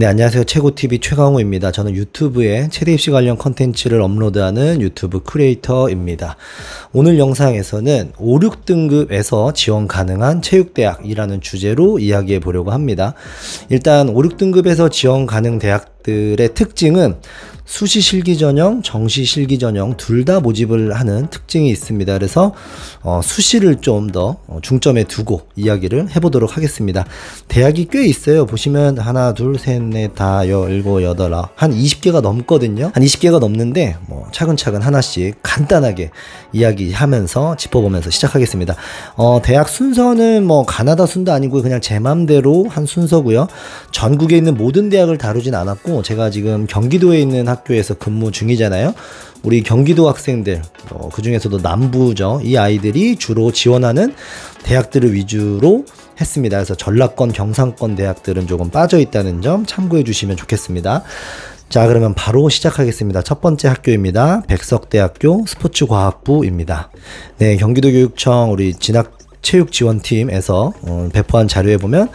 네, 안녕하세요. 최고TV 최강호입니다. 저는 유튜브에 체대 입시 관련 컨텐츠를 업로드하는 유튜브 크리에이터입니다. 오늘 영상에서는 5, 6등급에서 지원 가능한 체육대학이라는 주제로 이야기해 보려고 합니다. 일단 5, 6등급에서 지원 가능 대학들의 특징은 수시 실기 전형, 정시 실기 전형 둘 다 모집을 하는 특징이 있습니다. 그래서 수시를 좀 더 중점에 두고 이야기를 해보도록 하겠습니다. 대학이 꽤 있어요. 보시면 하나, 둘, 셋, 넷, 다, 일곱, 여덟, 아홉 한 20개가 넘거든요. 한 20개가 넘는데 차근차근 하나씩 간단하게 이야기하면서 짚어보면서 시작하겠습니다. 대학 순서는 가나다 순도 아니고 그냥 제 맘대로 한 순서고요. 전국에 있는 모든 대학을 다루진 않았고, 제가 지금 경기도에 있는 학교에서 근무 중이잖아요. 우리 경기도 학생들, 그 중에서도 남부죠. 이 아이들이 주로 지원하는 대학들을 위주로 했습니다. 그래서 전라권, 경상권 대학들은 조금 빠져 있다는 점 참고해 주시면 좋겠습니다. 자, 그러면 바로 시작하겠습니다. 첫 번째 학교입니다. 백석대학교 스포츠과학부입니다. 네, 경기도교육청 우리 진학체육지원팀에서 배포한 자료에 보면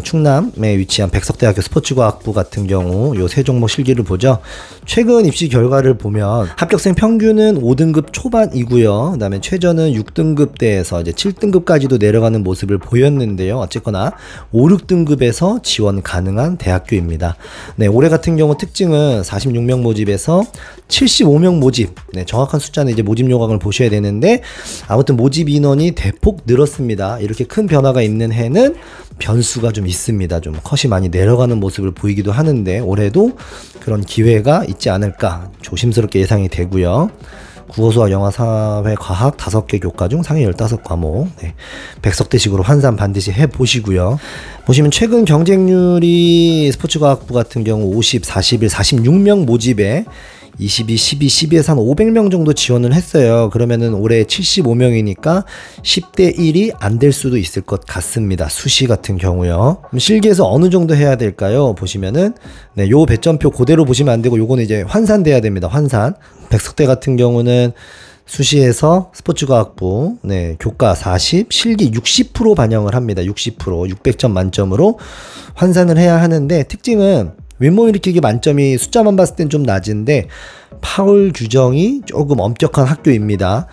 충남에 위치한 백석대학교 스포츠과학부 같은 경우 요 세 종목 실기를 보죠. 최근 입시 결과를 보면 합격생 평균은 5등급 초반이고요. 그 다음에 최저는 6등급대에서 이제 7등급까지도 내려가는 모습을 보였는데요. 어쨌거나 5, 6등급에서 지원 가능한 대학교입니다. 네, 올해 같은 경우 특징은 46명 모집에서 75명 모집. 네, 정확한 숫자는 이제 모집 요강을 보셔야 되는데, 아무튼 모집 인원이 대폭 늘었습니다. 이렇게 큰 변화가 있는 해는 변수가 좀 있습니다. 좀 컷이 많이 내려가는 모습을 보이기도 하는데, 올해도 그런 기회가 있지 않을까 조심스럽게 예상이 되고요. 국어, 수학, 영어, 사회, 과학 5개 교과 중 상위 15과목. 네, 백석대식으로 환산 반드시 해보시고요. 보시면 최근 경쟁률이 스포츠과학부 같은 경우 50, 41, 46명 모집에 22, 12, 12에서 한 500명 정도 지원을 했어요. 그러면은 올해 75명이니까 10대 1이 안 될 수도 있을 것 같습니다. 수시 같은 경우요. 그럼 실기에서 어느 정도 해야 될까요? 보시면은 네, 요 배점표 그대로 보시면 안 되고, 요거는 이제 환산돼야 됩니다. 환산. 백석대 같은 경우는 수시에서 스포츠과학부 교과 40, 실기 60% 반영을 합니다. 60%, 600점 만점으로 환산을 해야 하는데, 특징은 윗몸 일으키기 만점이 숫자만 봤을 땐 좀 낮은데 파울 규정이 조금 엄격한 학교입니다.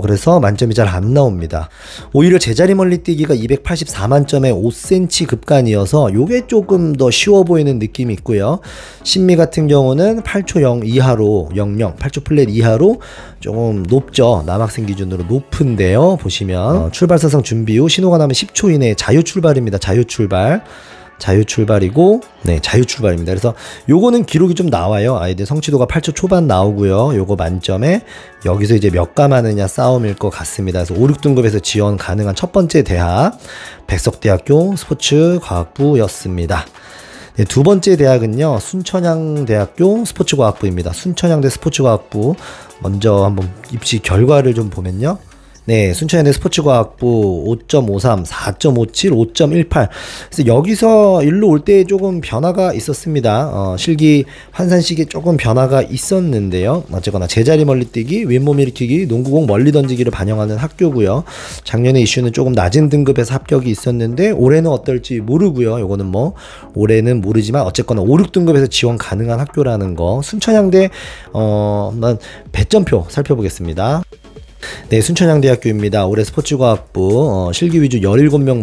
그래서 만점이 잘 안 나옵니다. 오히려 제자리 멀리 뛰기가 284만점에 5cm 급간이어서 요게 조금 더 쉬워 보이는 느낌이 있고요. 심리 같은 경우는 8초 0 이하로 00, 8초 플랫 이하로 조금 높죠. 남학생 기준으로 높은데요. 보시면 출발사상 준비 후 신호가 나면 10초 이내에 자유출발입니다. 자유출발이고, 네, 자유출발입니다. 그래서 요거는 기록이 좀 나와요. 아이들 성취도가 8초 초반 나오고요. 요거 만점에 여기서 이제 몇 감하느냐 싸움일 것 같습니다. 그래서 5, 6등급에서 지원 가능한 첫 번째 대학 백석대학교 스포츠과학부였습니다. 네, 두 번째 대학은요, 순천향대학교 스포츠과학부입니다. 순천향대 스포츠과학부 먼저 한번 입시 결과를 좀 보면요. 네, 순천향대 스포츠과학부 5.53, 4.57, 5.18. 그래서 여기서 일로 올 때 조금 변화가 있었습니다. 실기 환산식에 조금 변화가 있었는데요. 어쨌거나 제자리 멀리뛰기, 윗몸 일으키기, 농구공 멀리 던지기를 반영하는 학교고요. 작년에 이슈는 조금 낮은 등급에서 합격이 있었는데 올해는 어떨지 모르고요. 요거는 올해는 모르지만 어쨌거나 5, 6등급에서 지원 가능한 학교라는 거. 순천향대 한번 배점표 살펴보겠습니다. 네, 순천향대학교입니다. 올해 스포츠과학부 실기 위주 17명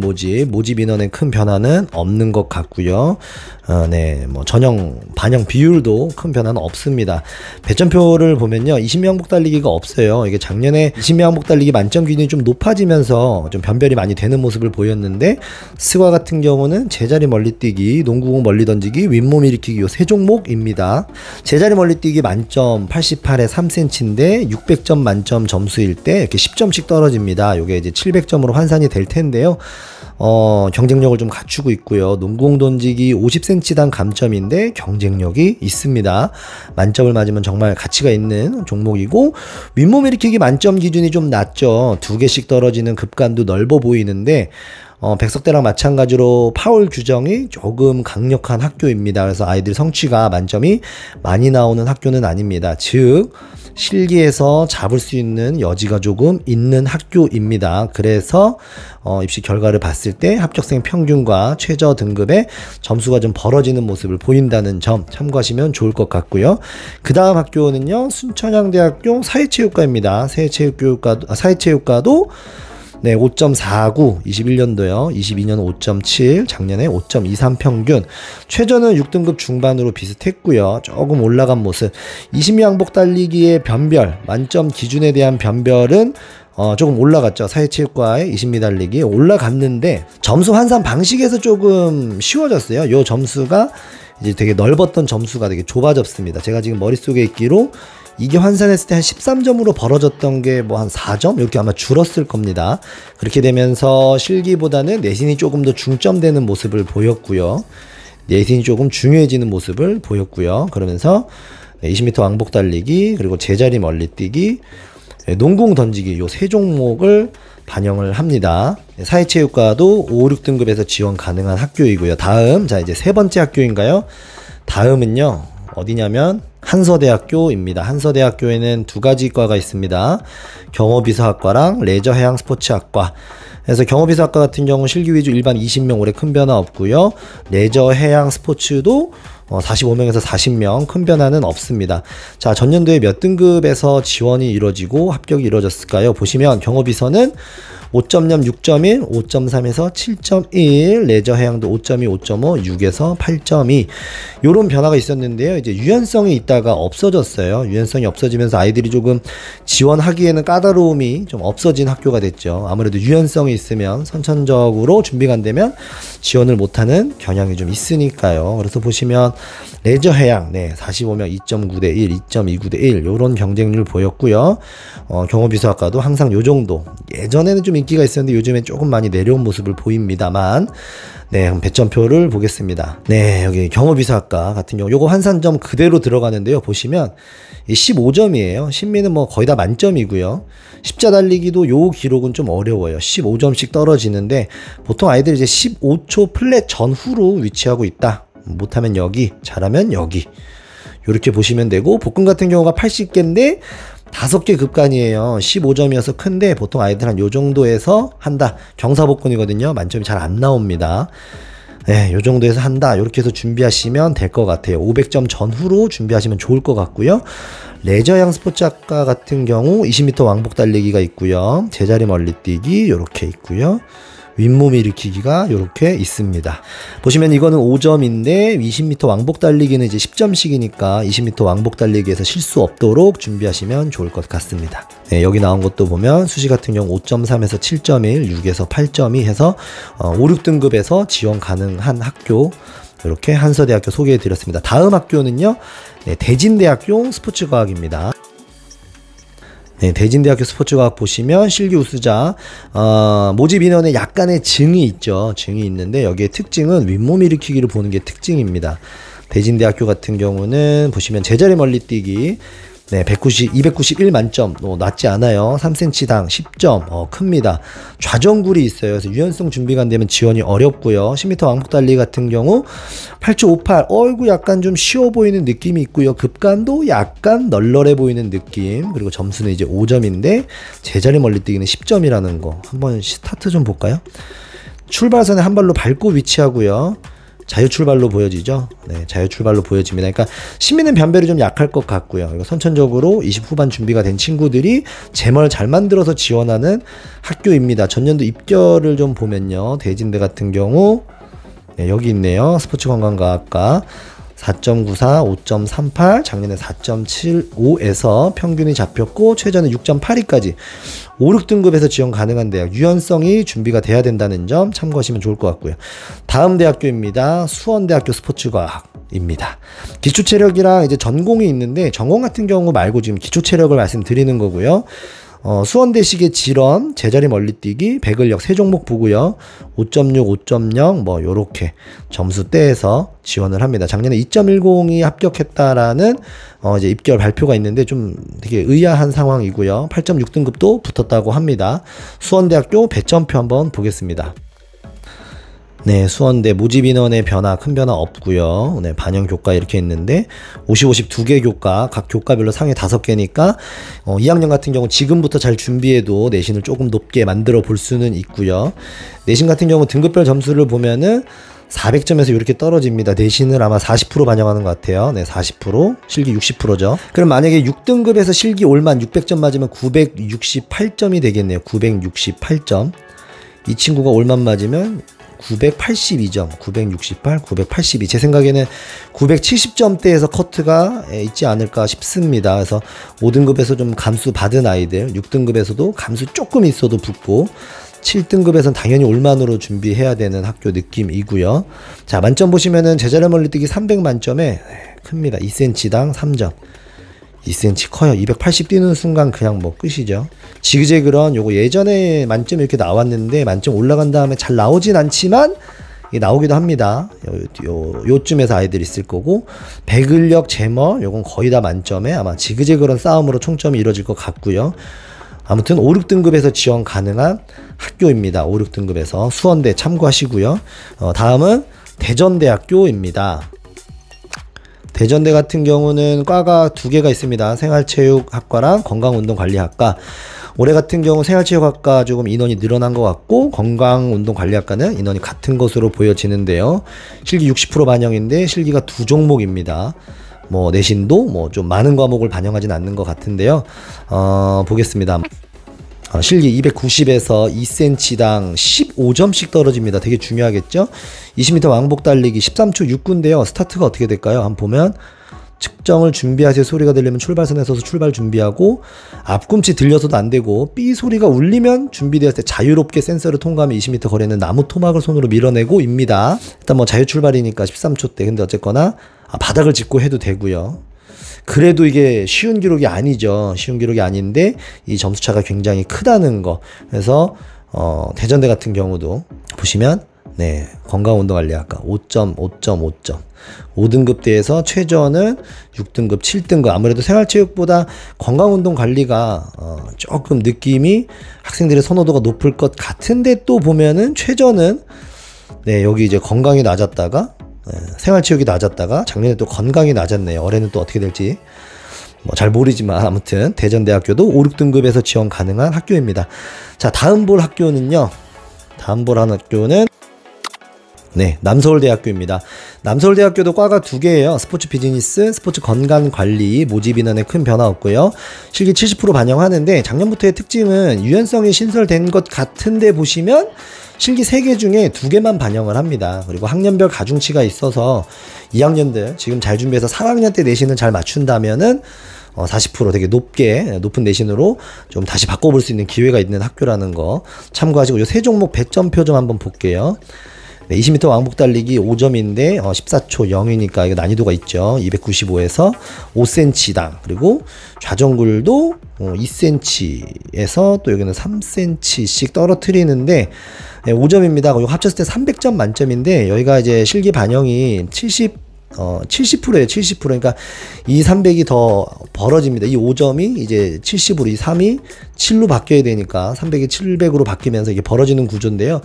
모집 인원에 큰 변화는 없는 것 같고요. 네, 전형 반영 비율도 큰 변화는 없습니다. 배점표를 보면요, 20명 항복 달리기가 없어요. 이게 작년에 20명 항복 달리기 만점 기준이 좀 높아지면서 좀 변별이 많이 되는 모습을 보였는데, 스과 같은 경우는 제자리 멀리뛰기, 농구공 멀리 던지기, 윗몸 일으키기 요 세 종목입니다. 제자리 멀리뛰기 만점 88에 3cm인데 600점 만점 점수일 때 이렇게 10점씩 떨어집니다. 요게 이제 700점으로 환산이 될 텐데요. 경쟁력을 좀 갖추고 있고요. 농구공 던지기 50cm당 감점인데 경쟁력이 있습니다. 만점을 맞으면 정말 가치가 있는 종목이고, 윗몸 일으키기 만점 기준이 좀 낮죠. 2개씩 떨어지는 급간도 넓어 보이는데 백석대랑 마찬가지로 파울 규정이 조금 강력한 학교입니다. 그래서 아이들 성취가 만점이 많이 나오는 학교는 아닙니다. 즉 실기에서 잡을 수 있는 여지가 조금 있는 학교입니다. 그래서 입시 결과를 봤을 때 합격생 평균과 최저 등급의 점수가 좀 벌어지는 모습을 보인다는 점 참고하시면 좋을 것 같고요. 그 다음 학교는요, 순천향대학교 사회체육과입니다. 사회체육과도 네, 5.49, 21년도요. 22년 5.7, 작년에 5.23 평균. 최저는 6등급 중반으로 비슷했고요. 조금 올라간 모습. 20미 왕복 달리기의 변별, 만점 기준에 대한 변별은 조금 올라갔죠. 사회체육과의 20미 달리기 올라갔는데 점수 환산 방식에서 조금 쉬워졌어요. 요 점수가 이제 되게 넓었던 점수가 되게 좁아졌습니다. 제가 지금 머릿속에 있기로 이게 환산했을 때 한 13점으로 벌어졌던 게 뭐 한 4점? 이렇게 아마 줄었을 겁니다. 그렇게 되면서 실기보다는 내신이 조금 더 중점되는 모습을 보였고요. 내신이 조금 중요해지는 모습을 보였고요. 그러면서 20m 왕복 달리기, 그리고 제자리 멀리뛰기, 농공 던지기 요 세 종목을 반영을 합니다. 사회체육과도 5, 6등급에서 지원 가능한 학교이고요. 다음, 자 이제 세 번째 학교인가요? 다음은요, 어디냐면 한서대학교입니다. 한서대학교에는 두 가지 과가 있습니다. 경호비서학과랑 레저해양스포츠학과. 그래서 경호비서학과 같은 경우 실기 위주 일반 20명, 올해 큰 변화 없고요. 레저해양스포츠도 45명에서 40명, 큰 변화는 없습니다. 자, 전년도에 몇 등급에서 지원이 이루어지고 합격이 이루어졌을까요? 보시면 경호비서는 5.0, 6.1, 5.3에서 7.1, 레저해양도 5.2, 5.5, 6에서 8.2 요런 변화가 있었는데요. 이제 유연성이 있다가 없어졌어요. 유연성이 없어지면서 아이들이 조금 지원하기에는 까다로움이 좀 없어진 학교가 됐죠. 아무래도 유연성이 있으면 선천적으로 준비가 안 되면 지원을 못하는 경향이 좀 있으니까요. 그래서 보시면 레저해양, 네, 45명 2.9대 1, 2.29대 1 요런 경쟁률 보였고요. 경호비서학과도 항상 요 정도. 예전에는 좀 인기가 있었는데 요즘엔 조금 많이 내려온 모습을 보입니다만, 네, 그럼 배점표를 보겠습니다. 네, 여기 경호비서학과 같은 경우 요거 환산점 그대로 들어가는데요. 보시면 15점이에요. 신미는 뭐 거의 다 만점이고요. 십자 달리기도 요 기록은 좀 어려워요. 15점씩 떨어지는데 보통 아이들이 이제 15초 플랫 전후로 위치하고 있다. 못하면 여기, 잘하면 여기. 요렇게 보시면 되고, 복근 같은 경우가 80개인데 5개 급간이에요. 15점이어서 큰데 보통 아이들 한 요 정도에서 한다. 경사복근이거든요. 만점이 잘 안 나옵니다. 네, 요 정도에서 한다. 요렇게 해서 준비하시면 될 것 같아요. 500점 전후로 준비하시면 좋을 것 같고요. 레저양 스포츠학과 같은 경우 20m 왕복 달리기가 있고요. 제자리 멀리뛰기 요렇게 있고요. 윗몸 일으키기가 이렇게 있습니다. 보시면 이거는 5점인데 20m 왕복 달리기는 이제 10점씩이니까 20m 왕복 달리기에서 실수 없도록 준비하시면 좋을 것 같습니다. 네, 여기 나온 것도 보면 수시 같은 경우 5.3에서 7.1, 6에서 8.2 해서 5, 6등급에서 지원 가능한 학교, 이렇게 한서대학교 소개해 드렸습니다. 다음 학교는요, 네, 대진대학교 스포츠과학입니다. 네, 대진대학교 스포츠과학 보시면 실기 우수자 모집 인원에 약간의 증이 있죠. 증이 있는데 여기에 특징은 윗몸 일으키기를 보는 게 특징입니다. 대진대학교 같은 경우는 보시면 제자리 멀리뛰기, 네, 291 만점, 낮지 않아요. 3cm당 10점, 큽니다. 좌전굴이 있어요. 그래서 유연성 준비가 안 되면 지원이 어렵고요. 10m 왕복 달리기 같은 경우 8초 58, 어이구 약간 좀 쉬워 보이는 느낌이 있고요. 급간도 약간 널널해 보이는 느낌. 그리고 점수는 이제 5점인데 제자리 멀리뛰기는 10점이라는 거. 한번 스타트 좀 볼까요? 출발선에 한 발로 밟고 위치하고요. 자유출발로 보여지죠. 네, 자유출발로 보여집니다. 그러니까 신민은 변별이 좀 약할 것 같고요. 이거 선천적으로 20 후반 준비가 된 친구들이 제멀 잘 만들어서 지원하는 학교입니다. 전년도 입결을 좀 보면요. 대진대 같은 경우, 네, 여기 있네요. 스포츠관광과학과 4.94, 5.38, 작년에 4.75에서 평균이 잡혔고 최저는 6.82까지 5, 6등급에서 지원 가능한 대학, 유연성이 준비가 돼야 된다는 점 참고하시면 좋을 것 같고요. 다음 대학교입니다. 수원대학교 스포츠과학입니다. 기초체력이랑 이제 전공이 있는데 전공 같은 경우 말고 지금 기초체력을 말씀드리는 거고요. 수원대식의 질원, 제자리 멀리뛰기, 배근력 세 종목 보고요. 5.6, 5.0 뭐 요렇게 점수 떼서 지원을 합니다. 작년에 2.10이 합격했다라는 이제 입결 발표가 있는데 좀 되게 의아한 상황이고요. 8.6등급도 붙었다고 합니다. 수원대학교 배점표 한번 보겠습니다. 네, 수원대 모집 인원의 변화, 큰 변화 없고요. 네, 반영 교과 이렇게 있는데 50, 50 두 개 교과, 각 교과별로 상위 5개니까 2학년 같은 경우 지금부터 잘 준비해도 내신을 조금 높게 만들어 볼 수는 있고요. 내신 같은 경우 등급별 점수를 보면은 400점에서 이렇게 떨어집니다. 내신을 아마 40% 반영하는 것 같아요. 네, 40%, 실기 60%죠. 그럼 만약에 6등급에서 실기 올만 600점 맞으면 968점이 되겠네요. 968점. 이 친구가 올만 맞으면 982점, 968, 982. 제 생각에는 970점대에서 커트가 있지 않을까 싶습니다. 그래서 5등급에서 좀 감수 받은 아이들, 6등급에서도 감수 조금 있어도 붙고, 7등급에서는 당연히 올만으로 준비해야 되는 학교 느낌이고요. 자, 만점 보시면은 제자리 멀리뛰기 300 만점에 큽니다. 2cm당 3점. 2cm 커요. 280 뛰는 순간 그냥 뭐 끝이죠. 지그재그런 요거 예전에 만점이 이렇게 나왔는데 만점 올라간 다음에 잘 나오진 않지만 나오기도 합니다. 요쯤에서 아이들이 있을 거고, 배근력, 제멀 요건 거의 다 만점에 아마 지그재그런 싸움으로 총점이 이루어질 것 같고요. 아무튼 5, 6등급에서 지원 가능한 학교입니다. 5, 6등급에서 수원대 참고하시고요. 다음은 대전대학교입니다. 대전대 같은 경우는 과가 2개가 있습니다. 생활체육학과랑 건강운동관리학과. 올해 같은 경우 생활체육학과 조금 인원이 늘어난 것 같고, 건강운동관리학과는 인원이 같은 것으로 보여지는데요. 실기 60% 반영인데 실기가 2종목입니다. 뭐 내신도 뭐 좀 많은 과목을 반영하진 않는 것 같은데요. 보겠습니다. 실기 290에서 2cm당 15점씩 떨어집니다. 되게 중요하겠죠? 20m 왕복 달리기 13초 69인데요. 스타트가 어떻게 될까요? 한번 보면 측정을 준비하세요 소리가 들리면 출발선에 서서 출발 준비하고, 앞꿈치 들려서도 안 되고, 삐 소리가 울리면 준비되었을 때 자유롭게 센서를 통과하면 20m 거리는 나무 토막을 손으로 밀어내고 입니다. 일단 뭐 자유 출발이니까 13초 대. 근데 어쨌거나 바닥을 짚고 해도 되고요. 그래도 이게 쉬운 기록이 아니죠. 쉬운 기록이 아닌데 이 점수차가 굉장히 크다는 거. 그래서 대전대 같은 경우도 보시면 네, 건강운동관리학과 5점, 5점, 5점. 5등급대에서 최저는 6등급, 7등급. 아무래도 생활체육보다 건강운동관리가 조금 느낌이 학생들의 선호도가 높을 것 같은데, 또 보면은 최저는 네, 여기 이제 건강이 낮았다가 생활체육이 낮았다가 작년에 또 건강이 낮았네요. 올해는 또 어떻게 될지 뭐 잘 모르지만 아무튼 대전대학교도 5, 6등급에서 지원 가능한 학교입니다. 자, 다음 볼 학교는요. 다음 볼 학교는 네, 남서울대학교입니다. 남서울대학교도 과가 2개예요. 스포츠 비즈니스, 스포츠 건강관리, 모집 인원에 큰 변화 없고요. 실기 70% 반영하는데 작년부터의 특징은 유연성이 신설된 것 같은데 보시면 실기 3개 중에 2개만 반영을 합니다. 그리고 학년별 가중치가 있어서 2학년들 지금 잘 준비해서 3학년 때 내신을 잘 맞춘다면은 40% 되게 높은 내신으로 좀 다시 바꿔볼 수 있는 기회가 있는 학교라는 거 참고하시고, 요 세 종목 100점표 좀 한번 볼게요. 네, 20m 왕복 달리기 5점인데 14초 0이니까 이거 난이도가 있죠. 295에서 5cm당. 그리고 좌정굴도 2cm에서 또 여기는 3cm씩 떨어뜨리는데 5점입니다. 그리고 합쳤을 때 300점 만점인데 여기가 이제 실기 반영이 70%예요. 70%. 그러니까 이 300이 더 벌어집니다. 이 5점이 이제 70으로, 이 3이 7로 바뀌어야 되니까 300이 700으로 바뀌면서 이게 벌어지는 구조인데요.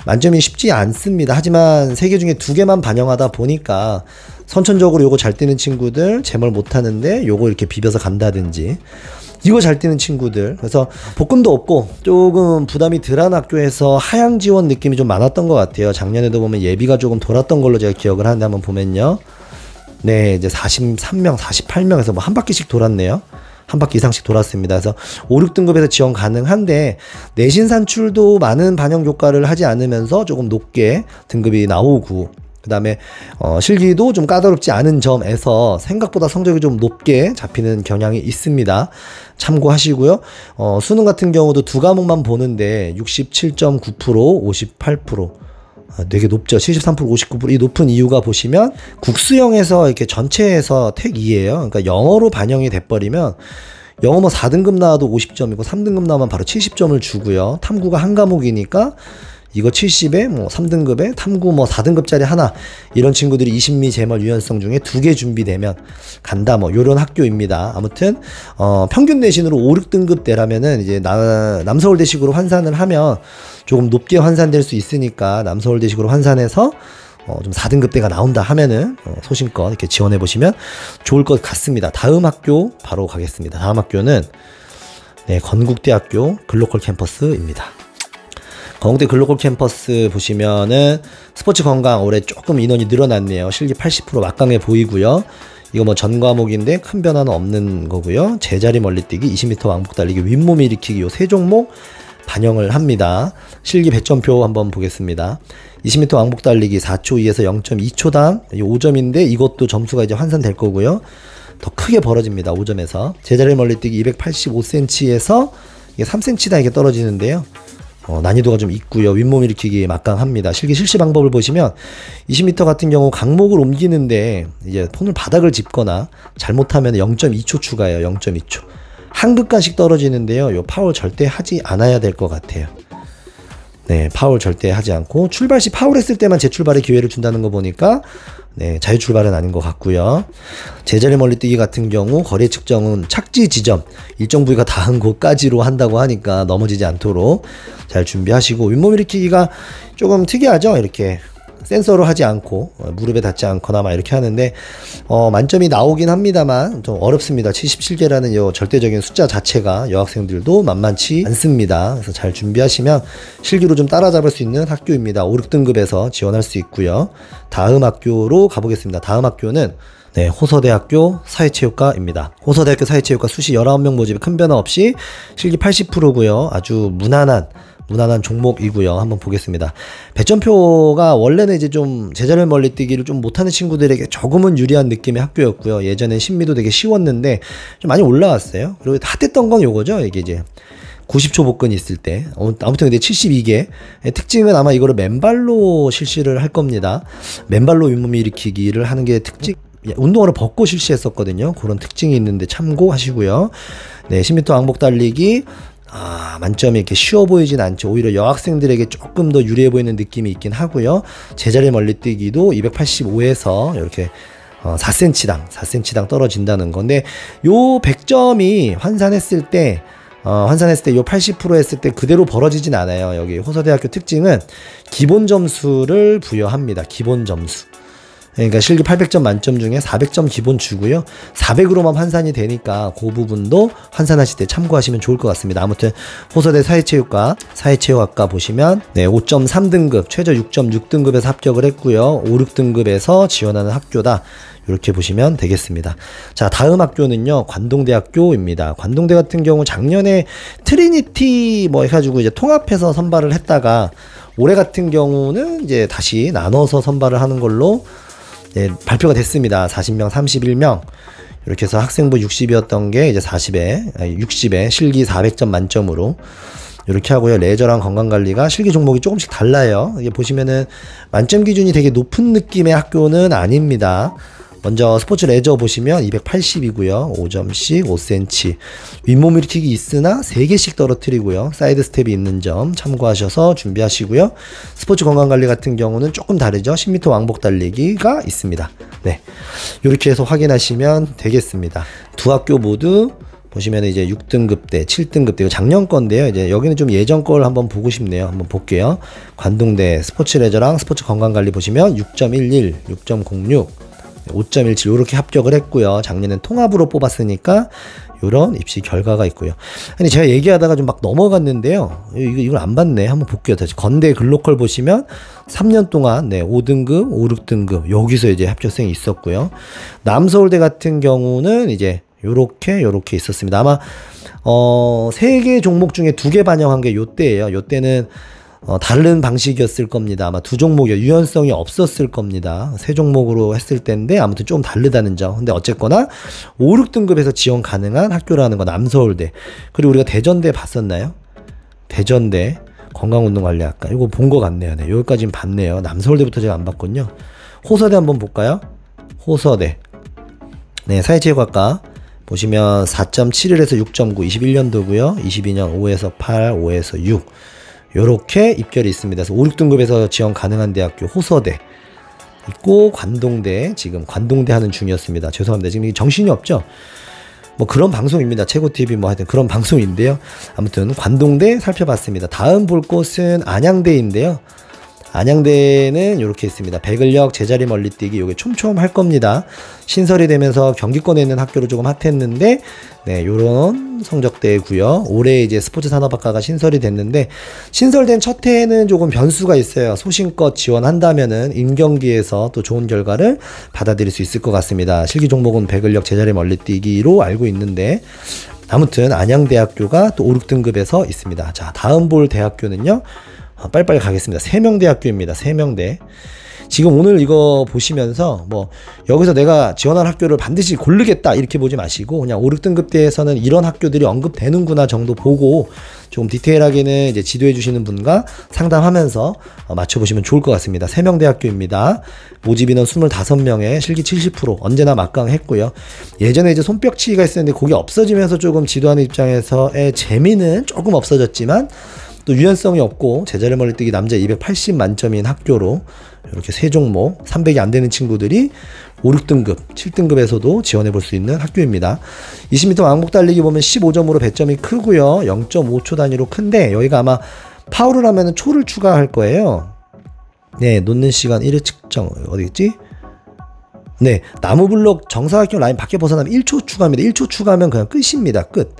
만점이 쉽지 않습니다. 하지만 3개 중에 2개만 반영하다 보니까 선천적으로 요거 잘 뛰는 친구들 제멀 못하는데 요거 이렇게 비벼서 간다든지, 이거 잘 뛰는 친구들, 그래서 복근도 없고 조금 부담이 덜한 학교에서 하향 지원 느낌이 좀 많았던 것 같아요. 작년에도 보면 예비가 조금 돌았던 걸로 제가 기억을 하는데 한번 보면요. 네, 이제 43명, 48명에서 뭐 한 바퀴씩 돌았네요. 한 바퀴 이상씩 돌았습니다. 그래서 5, 6등급에서 지원 가능한데 내신 산출도 많은 반영 교과를 하지 않으면서 조금 높게 등급이 나오고, 그 다음에 실기도 좀 까다롭지 않은 점에서 생각보다 성적이 좀 높게 잡히는 경향이 있습니다. 참고하시고요. 수능 같은 경우도 2과목만 보는데 67.9%, 58%. 되게 높죠. 73%, 59%. 이 높은 이유가 보시면 국수형에서 이렇게 전체에서 택 2예요. 그러니까 영어로 반영이 돼버리면 영어 뭐 4등급 나와도 50점이고 3등급 나오면 바로 70점을 주고요. 탐구가 한 과목이니까 이거 70에 뭐 3등급에 탐구 뭐 4등급짜리 하나, 이런 친구들이 이심리 재멀 유연성 중에 2개 준비되면 간다, 뭐 요런 학교입니다. 아무튼 평균 내신으로 5, 6등급 대라면은 이제 남서울대식으로 환산을 하면 조금 높게 환산될 수 있으니까 남서울대식으로 환산해서 좀 4등급대가 나온다 하면은 소신껏 이렇게 지원해 보시면 좋을 것 같습니다. 다음 학교 바로 가겠습니다. 다음 학교는 건국대학교 글로컬 캠퍼스입니다. 건국대 글로컬 캠퍼스 보시면은 스포츠 건강 올해 조금 인원이 늘어났네요. 실기 80% 막강해 보이고요. 이거 뭐 전 과목인데 큰 변화는 없는 거고요. 제자리 멀리뛰기, 20m 왕복 달리기, 윗몸 일으키기, 요 세 종목 반영을 합니다. 실기 배점표 한번 보겠습니다. 20m 왕복 달리기 4초 2에서 0.2초당 5점인데 이것도 점수가 이제 환산될 거고요. 더 크게 벌어집니다. 5점에서. 제자리 멀리뛰기 285cm에서 이게 3cm당 이게 떨어지는데요. 난이도가 좀 있고요. 윗몸 일으키기 막강합니다. 실기 실시 방법을 보시면 20m 같은 경우 강목을 옮기는데 이제 손을 바닥을 짚거나 잘못하면 0.2초 추가해요. 0.2초. 한 급간씩 떨어지는데요. 요 파울 절대 하지 않아야 될 것 같아요. 네, 파울 절대 하지 않고 출발 시 파울했을 때만 재출발의 기회를 준다는 거 보니까 자유출발은 아닌 것 같고요. 제자리 멀리뛰기 같은 경우 거리 측정은 착지 지점 일정 부위가 닿은 곳까지로 한다고 하니까 넘어지지 않도록 잘 준비하시고, 윗몸 일으키기가 조금 특이하죠. 이렇게 센서로 하지 않고 무릎에 닿지 않거나 막 이렇게 하는데 만점이 나오긴 합니다만 좀 어렵습니다. 77개라는 요 절대적인 숫자 자체가 여학생들도 만만치 않습니다. 그래서 잘 준비하시면 실기로 좀 따라잡을 수 있는 학교입니다. 5, 6등급에서 지원할 수 있고요. 다음 학교로 가보겠습니다. 다음 학교는 호서대학교 사회체육과입니다. 호서대학교 사회체육과 수시 19명 모집에 큰 변화 없이 실기 80%고요. 아주 무난한 종목이고요. 한번 보겠습니다. 배점표가 원래는 이제 좀 제자리 멀리뛰기를 좀 못하는 친구들에게 조금은 유리한 느낌의 학교였고요. 예전엔 심미도 되게 쉬웠는데 좀 많이 올라왔어요. 그리고 핫했던 건 요거죠. 이게 이제 90초 복근이 있을 때. 아무튼 근데 72개. 특징은 아마 이거를 맨발로 실시를 할 겁니다. 맨발로 윗몸 일으키기를 하는 게 특징. 운동화를 벗고 실시했었거든요. 그런 특징이 있는데 참고하시고요. 10m 왕복 달리기. 만점이 이렇게 쉬워 보이진 않죠. 오히려 여학생들에게 조금 더 유리해 보이는 느낌이 있긴 하고요. 제자리 멀리뛰기도 285에서 이렇게 4cm당 떨어진다는 건데, 요 100점이 환산했을 때 요 80% 했을 때 그대로 벌어지진 않아요. 여기 호서대학교 특징은 기본 점수를 부여합니다. 기본 점수. 그러니까 실기 800점 만점 중에 400점 기본 주고요. 400으로만 환산이 되니까 그 부분도 환산하실 때 참고하시면 좋을 것 같습니다. 아무튼 호서대 사회체육학과 보시면 5.3등급, 최저 6.6등급에서 합격을 했고요. 5, 6등급에서 지원하는 학교다. 이렇게 보시면 되겠습니다. 자, 다음 학교는요, 관동대학교입니다. 관동대 같은 경우 작년에 트리니티 뭐 해가지고 이제 통합해서 선발을 했다가 올해 같은 경우는 이제 다시 나눠서 선발을 하는 걸로 발표가 됐습니다. 40명, 31명. 이렇게 해서 학생부 60이었던 게 이제 60에 실기 400점 만점으로 이렇게 하고요. 레저랑 건강관리가 실기 종목이 조금씩 달라요. 이게 보시면은 만점 기준이 되게 높은 느낌의 학교는 아닙니다. 먼저 스포츠 레저 보시면 280이고요. 5점씩 5cm. 윗몸 일으키기 있으나 3개씩 떨어뜨리고요. 사이드 스텝이 있는 점 참고하셔서 준비하시고요. 스포츠 건강관리 같은 경우는 조금 다르죠. 10m 왕복 달리기가 있습니다. 이렇게 해서 확인하시면 되겠습니다. 두 학교 모두 보시면 이제 6등급대, 7등급대, 작년 건데요. 이제 여기는 좀 예전 걸 한번 보고 싶네요. 한번 볼게요. 관동대 스포츠 레저랑 스포츠 건강관리 보시면 6.11, 6.06, 5.17 이렇게 합격을 했고요. 작년엔 통합으로 뽑았으니까 이런 입시 결과가 있고요. 아니 제가 얘기하다가 좀 막 넘어갔는데요. 이걸 안 봤네. 한번 볼게요. 다시 건대 글로컬 보시면 3년 동안 5등급, 5, 6등급 여기서 이제 합격생이 있었고요. 남서울대 같은 경우는 이제 요렇게 있었습니다. 아마 3개 종목 중에 2개 반영한 게 요때예요. 요때는 다른 방식이었을 겁니다. 아마 2종목이요. 유연성이 없었을 겁니다. 3종목으로 했을 때인데 아무튼 좀 다르다는 점. 근데 어쨌거나 5, 6등급에서 지원 가능한 학교라는 거 남서울대. 그리고 우리가 대전대 봤었나요? 대전대 건강운동관리학과. 이거 본 것 같네요. 여기까지는 봤네요. 남서울대부터 제가 안 봤군요. 호서대 한번 볼까요? 호서대. 사회체육학과 보시면 4.71에서 6.9 21년도고요. 22년 5에서 8, 5에서 6. 요렇게 입결이 있습니다. 그래서 5, 6등급에서 지원 가능한 대학교 호서대 있고, 관동대, 지금 관동대 하는 중이었습니다. 죄송합니다. 지금 정신이 없죠? 뭐 그런 방송입니다. 최고TV 뭐 하여튼 그런 방송인데요. 아무튼 관동대 살펴봤습니다. 다음 볼 곳은 안양대인데요. 안양대는 이렇게 있습니다. 백을역, 제자리 멀리뛰기, 요게 촘촘할 겁니다. 신설이 되면서 경기권에 있는 학교로 조금 핫했는데, 네, 요런 성적대고요. 올해 이제 스포츠산업학과가 신설이 됐는데, 신설된 첫 해에는 조금 변수가 있어요. 소신껏 지원한다면은 임경기에서 또 좋은 결과를 받아들일 수 있을 것 같습니다. 실기 종목은 백을역, 제자리 멀리뛰기로 알고 있는데, 아무튼 안양대학교가 또 5, 6등급에서 있습니다. 자, 다음 볼 대학교는요. 빨리빨리 가겠습니다. 세명대학교입니다. 세명대. 지금 오늘 이거 보시면서 뭐 여기서 내가 지원할 학교를 반드시 고르겠다 이렇게 보지 마시고, 그냥 5, 6등급대에서는 이런 학교들이 언급되는구나 정도 보고 좀 디테일하게는 이제 지도해 주시는 분과 상담하면서 맞춰보시면 좋을 것 같습니다. 세명대학교입니다. 모집 인원 25명에 실기 70%, 언제나 막강했고요. 예전에 이제 손뼉치기가 있었는데 그게 없어지면서 조금 지도하는 입장에서의 재미는 조금 없어졌지만, 또 유연성이 없고 제자리 멀리뛰기 남자 280 만점인 학교로 이렇게 세 종목 300이 안 되는 친구들이 5, 6등급, 7등급에서도 지원해 볼 수 있는 학교입니다. 20m 왕복 달리기 보면 15점으로 배점이 크고요. 0.5초 단위로 큰데, 여기가 아마 파울을 하면 초를 추가할 거예요. 네, 놓는 시간 1회 측정 어디겠지? 네, 나무블록 정사각형 라인 밖에 벗어나면 1초 추가합니다. 1초 추가하면 그냥 끝입니다. 끝.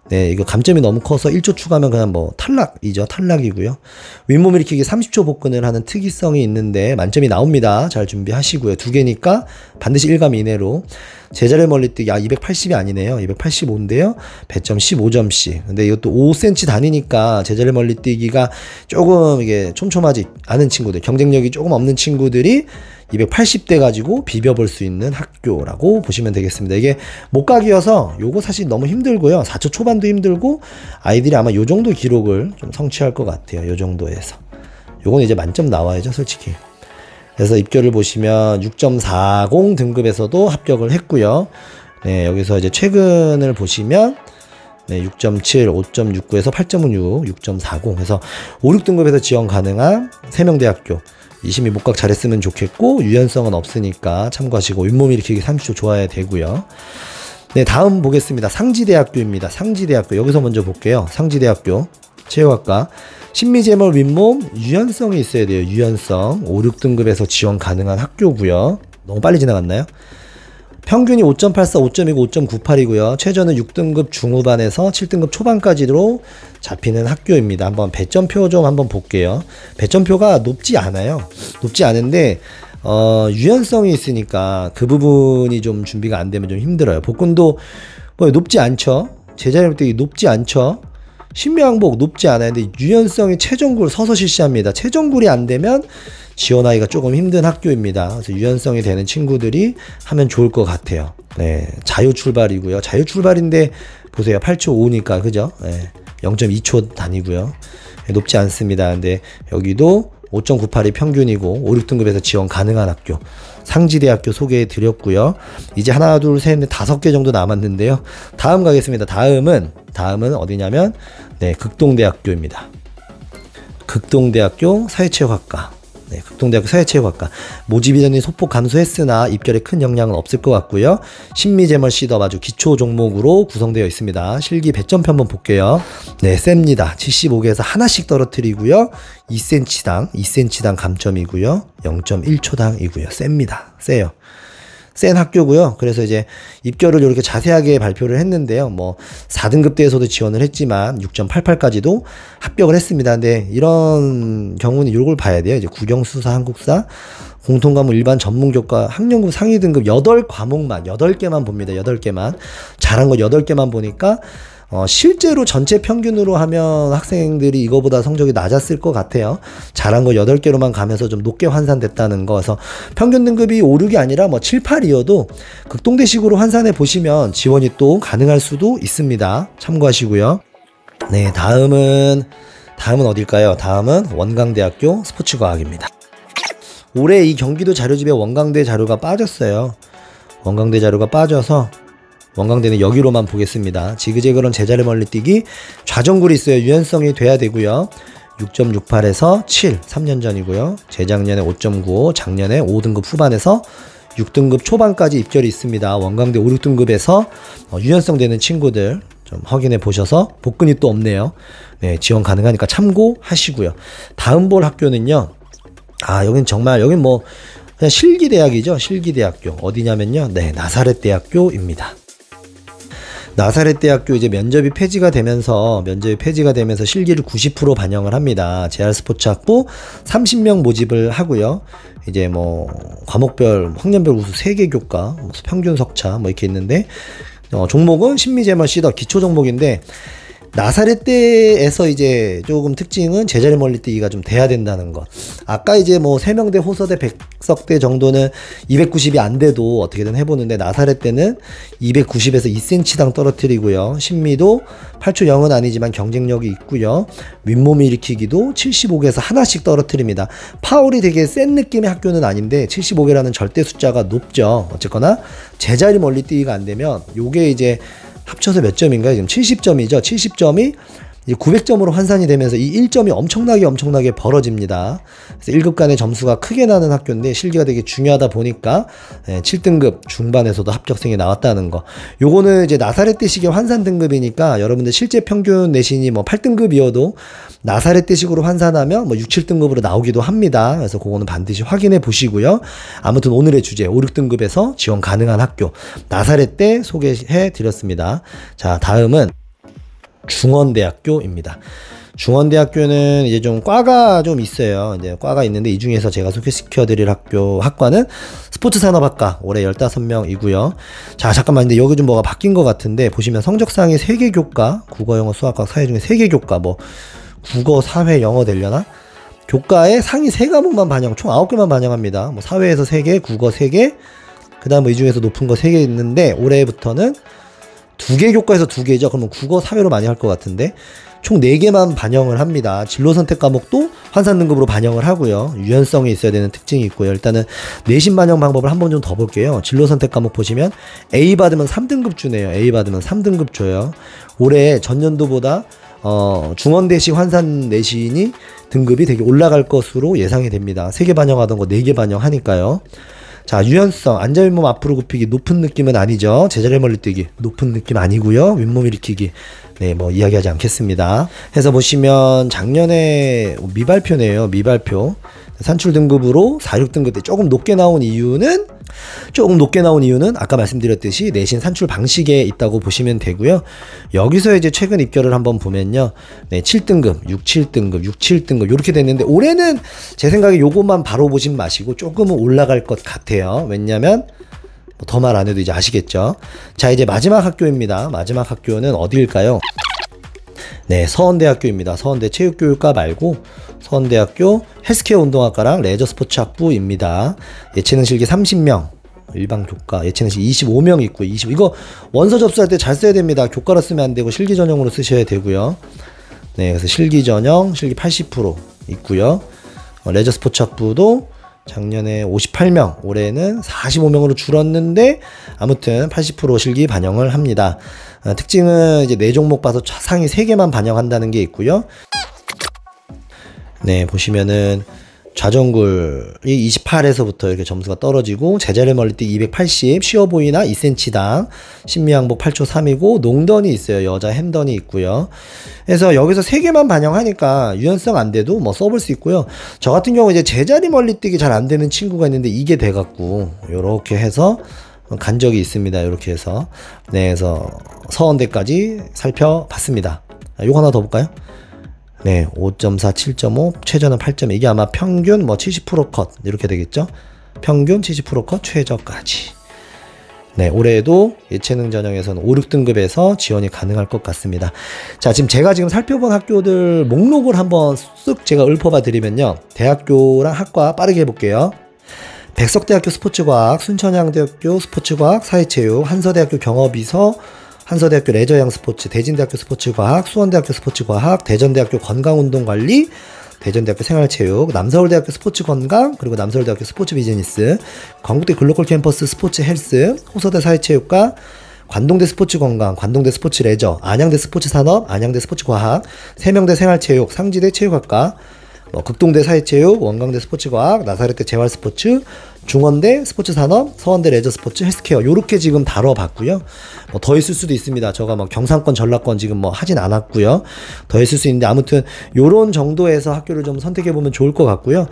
네, 이거 감점이 너무 커서 1초 추가하면 그냥 뭐 탈락이죠. 탈락이고요. 윗몸 일으키기 30초 복근을 하는 특이성이 있는데 만점이 나옵니다. 잘 준비하시고요. 두 개니까 반드시 1감 이내로. 제자리 멀리뛰기 280이 아니네요. 285인데요. 배점 15점씩. 근데 이것도 5cm 단위니까 제자리 멀리뛰기가 조금 이게 촘촘하지 않은 친구들, 경쟁력이 조금 없는 친구들이 280대 가지고 비벼볼 수 있는 학교라고 보시면 되겠습니다. 이게 목각이어서 요거 사실 너무 힘들고요. 4초 초반도 힘들고, 아이들이 아마 요 정도 기록을 좀 성취할 것 같아요. 요 정도에서. 요건 이제 만점 나와야죠, 솔직히. 그래서 입결을 보시면 6.40 등급에서도 합격을 했고요. 네, 여기서 이제 최근을 보시면 네, 6.7, 5.69에서 8.6, 6.40 해서 5, 6등급에서 지원 가능한 세명대학교. 22 목각 잘했으면 좋겠고, 유연성은 없으니까 참고하시고, 윗몸 일으키기 30초 좋아야 되고요. 네, 다음 보겠습니다. 상지대학교입니다. 상지대학교. 여기서 먼저 볼게요. 상지대학교 체육학과. 신미재멀 윗몸 유연성이 있어야 돼요. 유연성. 5, 6등급에서 지원 가능한 학교고요. 너무 빨리 지나갔나요? 평균이 5.84, 5.29, 5.98이고요. 최저는 6등급 중후반에서 7등급 초반까지로 잡히는 학교입니다. 한번 배점표 좀 한번 볼게요. 배점표가 높지 않아요. 높지 않은데 유연성이 있으니까 그 부분이 좀 준비가 안 되면 좀 힘들어요. 복근도 뭐 높지 않죠. 제자리 멀리뛰기 높지 않죠. 신묘항복 높지 않아요. 근데 유연성이 최종굴 서서 실시합니다. 최종굴이 안 되면 지원하기가 조금 힘든 학교입니다. 그래서 유연성이 되는 친구들이 하면 좋을 것 같아요. 네, 자유 출발이고요. 자유 출발인데 보세요. 8초 5니까 그죠? 네, 0.2초 단위고요. 네, 높지 않습니다. 근데 여기도 5.98이 평균이고 5, 6등급에서 지원 가능한 학교. 상지대학교 소개해 드렸고요. 이제 하나, 둘, 셋, 넷, 5개 정도 남았는데요. 다음 가겠습니다. 다음은 어디냐면 네, 극동대학교입니다. 극동대학교 사회체육학과. 네, 극동대학교 사회체육학과. 모집 인원이 소폭 감소했으나 입결에 큰 영향은 없을 것 같고요. 신미재멀 시덥 아주 기초 종목으로 구성되어 있습니다. 실기 배점표 한번 볼게요. 네, 셉니다. 75개에서 하나씩 떨어뜨리고요. 2cm당 감점이고요. 0.1초당이고요. 셉니다. 세요. 센 학교고요. 그래서 이제 입결을 이렇게 자세하게 발표를 했는데요. 뭐 4등급대에서도 지원을 했지만 6.88까지도 합격을 했습니다. 근데 이런 경우는 이걸 봐야 돼요. 이제 국영수사, 한국사, 공통과목, 일반 전문교과, 학년급 상위 등급 8과목만 8개만 봅니다. 8개만. 잘한 거 8개만 보니까 실제로 전체 평균으로 하면 학생들이 이거보다 성적이 낮았을 것 같아요. 잘한 거 8개로만 가면서 좀 높게 환산됐다는 거. 그래서 평균 등급이 5, 6이 아니라 뭐 7, 8이어도 극동대식으로 환산해 보시면 지원이 또 가능할 수도 있습니다. 참고하시고요. 네, 다음은 어딜까요? 다음은 원광대학교 스포츠과학입니다. 올해 이 경기도 자료집에 원광대 자료가 빠졌어요. 원광대 자료가 빠져서 원광대는 여기로만 보겠습니다. 지그재그런 제자리 멀리뛰기 좌정굴이 있어요. 유연성이 돼야 되고요. 6.68에서 7, 3년 전이고요. 재작년에 5.95, 작년에 5등급 후반에서 6등급 초반까지 입결이 있습니다. 원광대 5, 6등급에서 유연성 되는 친구들 좀 확인해 보셔서 복근이 또 없네요. 네, 지원 가능하니까 참고하시고요. 다음 볼 학교는요. 여긴 정말 여긴 뭐 그냥 실기대학이죠. 실기대학교 어디냐면요. 네, 나사렛대학교입니다. 나사렛대학교 이제 면접이 폐지가 되면서 실기를 90% 반영을 합니다. JR스포츠학부 30명 모집을 하고요. 이제 뭐 과목별 학년별 우수 3개 교과, 평균 석차 뭐 이렇게 있는데 종목은 심리재물 시더 기초 종목인데 나사렛대에서 이제 조금 특징은 제자리 멀리 뛰기가 좀 돼야 된다는 것. 아까 이제 뭐 세명대, 호서대, 백석대 정도는 290이 안 돼도 어떻게든 해보는데 나사렛대는 290에서 2cm당 떨어뜨리고요. 심미도 8초 0은 아니지만 경쟁력이 있고요. 윗몸 일으키기도 75개에서 하나씩 떨어뜨립니다. 파울이 되게 센 느낌의 학교는 아닌데 75개라는 절대 숫자가 높죠. 어쨌거나 제자리 멀리 뛰기가 안 되면 요게 이제 합쳐서 몇 점인가요? 지금 70점이죠. 70점이 900점으로 환산이 되면서 이 1점이 엄청나게 벌어집니다. 그래서 1급 간의 점수가 크게 나는 학교인데 실기가 되게 중요하다 보니까 7등급 중반에서도 합격생이 나왔다는 거. 요거는 이제 나사렛대식의 환산 등급이니까 여러분들 실제 평균 내신이 뭐 8등급이어도 나사렛대식으로 환산하면 뭐 6, 7등급으로 나오기도 합니다. 그래서 그거는 반드시 확인해 보시고요. 아무튼 오늘의 주제 5, 6등급에서 지원 가능한 학교 나사렛대 소개해 드렸습니다. 자, 다음은 중원대학교입니다. 중원대학교는 이제 좀 과가 좀 있어요. 이제 과가 있는데 이 중에서 제가 소개시켜 드릴 학과는 스포츠산업학과 올해 15명이고요. 자, 잠깐만. 근데 여기 좀 뭐가 바뀐 것 같은데 보시면 성적상의 3개 교과, 국어, 영어, 수학과, 사회 중에 3개 교과, 뭐 국어, 사회, 영어 되려나? 교과에 상위 3과목만 반영, 총 9개만 반영합니다. 뭐 사회에서 3개, 국어 3개, 그 다음 뭐 이 중에서 높은 거 3개 있는데 올해부터는 2개 교과에서 2개죠. 그러면 국어, 사회로 많이 할 것 같은데 총 4개만 반영을 합니다. 진로 선택 과목도 환산 등급으로 반영을 하고요. 유연성이 있어야 되는 특징이 있고요. 일단은 내신 반영 방법을 한번 좀 더 볼게요. 진로 선택 과목 보시면 A 받으면 3등급 주네요. A 받으면 3등급 줘요. 올해 전년도보다 중원대식 환산 내신이 등급이 되게 올라갈 것으로 예상이 됩니다. 3개 반영하던 거 4개 반영하니까요. 자, 유연성, 앉아있는 몸 앞으로 굽히기 높은 느낌은 아니죠. 제자리 멀리 뛰기 높은 느낌 아니고요. 윗몸 일으키기 네, 뭐 이야기하지 않겠습니다. 해서 보시면 작년에 미발표네요. 미발표 산출 등급으로 4, 6등급 때 조금 높게 나온 이유는 아까 말씀드렸듯이 내신 산출 방식에 있다고 보시면 되고요. 여기서 이제 최근 입결을 한번 보면요. 네, 7등급, 6, 7등급, 6, 7등급 이렇게 됐는데 올해는 제 생각에 요것만 바로 보진 마시고 조금은 올라갈 것 같아요. 왜냐면 더 말 안 해도 이제 아시겠죠. 자, 이제 마지막 학교입니다. 마지막 학교는 어디일까요? 네, 서원대학교입니다. 서원대 체육교육과 말고 서원대학교 헬스케어 운동학과랑 레저 스포츠 학부입니다. 예체능 실기 30명, 일반 교과 예체능 실기 25명 있고 이거 원서 접수할 때 잘 써야 됩니다. 교과로 쓰면 안 되고 실기 전형으로 쓰셔야 되고요. 네, 그래서 실기 전형 실기 80% 있고요. 레저 스포츠 학부도 작년에 58명, 올해는 45명으로 줄었는데 아무튼 80% 실기 반영을 합니다. 특징은 이제 4종목 봐서 상위 3개만 반영한다는 게 있고요. 네, 보시면은 좌전굴이 28에서부터 이렇게 점수가 떨어지고 제자리 멀리뛰기 280, 쉬어보이나 2cm당, 심미항복 8초 3이고 농던이 있어요. 여자 핸던이 있고요. 그래서 여기서 3개만 반영하니까 유연성 안 돼도 뭐 써볼 수 있고요. 저 같은 경우 이제 제자리 멀리뛰기 잘 안 되는 친구가 있는데 이게 돼갖고 요렇게 해서 간 적이 있습니다. 요렇게 해서 네, 그래서 서원대까지 살펴봤습니다. 요거 하나 더 볼까요? 네, 5.4, 7.5, 최저는 8.2. 이게 아마 평균 뭐 70% 컷 이렇게 되겠죠? 평균 70% 컷 최저까지. 네, 올해에도 예체능 전형에서는 5, 6등급에서 지원이 가능할 것 같습니다. 자, 제가 지금 살펴본 학교들 목록을 한번 쓱 제가 읊어봐 드리면요. 대학교랑 학과 빠르게 해볼게요. 백석대학교 스포츠과학, 순천향대학교 스포츠과학, 사회체육, 한서대학교 경업이서, 한서대학교 레저양 스포츠, 대진대학교 스포츠과학, 수원대학교 스포츠과학, 대전대학교 건강운동관리, 대전대학교 생활체육, 남서울대학교 스포츠건강, 그리고 남서울대학교 스포츠비즈니스, 건국대 글로컬 캠퍼스 스포츠 헬스, 호서대 사회체육과, 관동대 스포츠건강, 관동대 스포츠레저, 안양대 스포츠산업, 안양대 스포츠과학, 세명대 생활체육, 상지대 체육학과, 극동대 사회체육, 원광대 스포츠과학, 나사렛대 재활스포츠, 중원대 스포츠산업, 서원대 레저스포츠, 헬스케어 요렇게 지금 다뤄봤고요. 더 있을 수도 있습니다. 제가 경상권, 전라권 지금 하진 않았고요. 더 있을 수 있는데 아무튼 요런 정도에서 학교를 좀 선택해보면 좋을 것 같고요.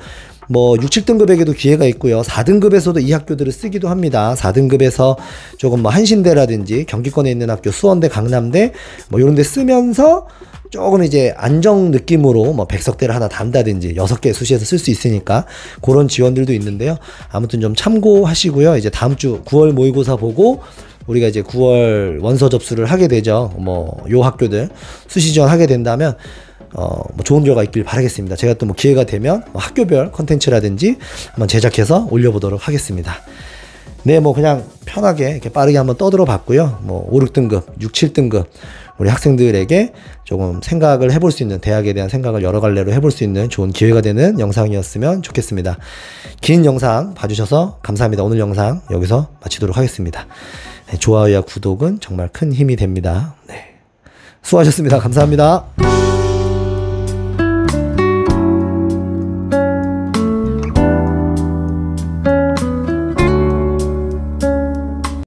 6, 7등급에게도 기회가 있고요. 4등급에서도 이 학교들을 쓰기도 합니다. 4등급에서 조금 한신대라든지 경기권에 있는 학교, 수원대, 강남대 요런 데 쓰면서 조금 이제 안정 느낌으로 백석대를 하나 단다든지 6개 수시에서 쓸 수 있으니까 그런 지원들도 있는데요. 아무튼 좀 참고하시고요. 이제 다음 주 9월 모의고사 보고 우리가 이제 9월 원서 접수를 하게 되죠. 요 학교들 수시 지원하게 된다면 좋은 결과 있길 바라겠습니다. 제가 또 기회가 되면 학교별 컨텐츠라든지 한번 제작해서 올려보도록 하겠습니다. 네, 그냥 편하게 이렇게 빠르게 한번 떠들어 봤고요. 5, 6등급, 6, 7등급 우리 학생들에게 조금 생각을 해볼 수 있는, 대학에 대한 생각을 여러 갈래로 해볼 수 있는 좋은 기회가 되는 영상이었으면 좋겠습니다. 긴 영상 봐주셔서 감사합니다. 오늘 영상 여기서 마치도록 하겠습니다. 네, 좋아요와 구독은 정말 큰 힘이 됩니다. 네, 수고하셨습니다. 감사합니다.